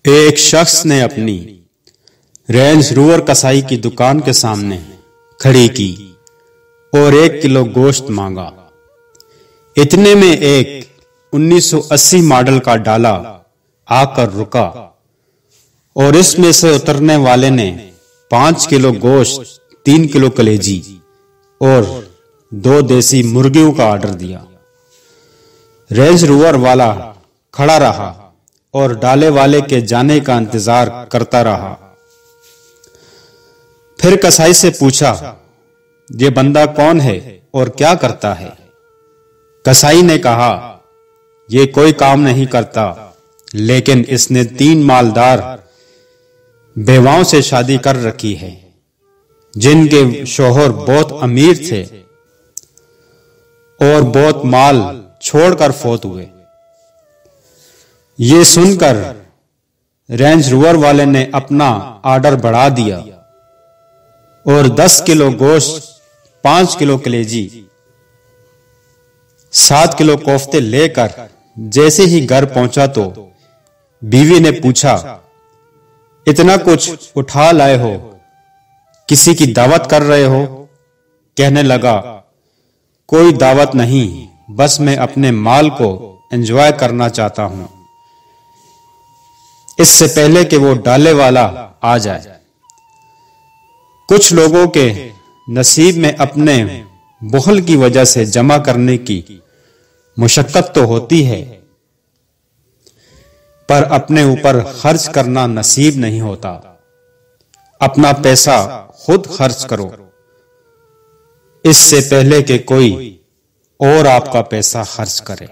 एक शख्स ने अपनी रेंज रोवर कसाई की दुकान के सामने खड़ी की और 1 किलो गोश्त मांगा। इतने में एक 1980 मॉडल का डाला आकर रुका और इसमें से उतरने वाले ने 5 किलो गोश्त, 3 किलो कलेजी और 2 देसी मुर्गियों का ऑर्डर दिया। रेंज रोवर वाला खड़ा रहा और डाले वाले के जाने का इंतजार करता रहा। फिर कसाई से पूछा, ये बंदा कौन है और क्या करता है? कसाई ने कहा, ये कोई काम नहीं करता, लेकिन इसने 3 मालदार बेवाओं से शादी कर रखी है, जिनके शौहर बहुत अमीर थे और बहुत माल छोड़कर फौत हुए। ये सुनकर रेंज रोवर वाले ने अपना ऑर्डर बढ़ा दिया और 10 किलो गोश्त, 5 किलो कलेजी, 7 किलो कोफ्ते लेकर जैसे ही घर पहुंचा तो बीवी ने पूछा, इतना कुछ उठा लाए हो, किसी की दावत कर रहे हो? कहने लगा, कोई दावत नहीं, बस मैं अपने माल को एंजॉय करना चाहता हूं, इससे पहले कि वो डाले वाला आ जाए। कुछ लोगों के नसीब में अपने बुखल की वजह से जमा करने की मुशक्कत तो होती है, पर अपने ऊपर खर्च करना नसीब नहीं होता। अपना पैसा खुद खर्च करो, इससे पहले कि कोई और आपका पैसा खर्च करे।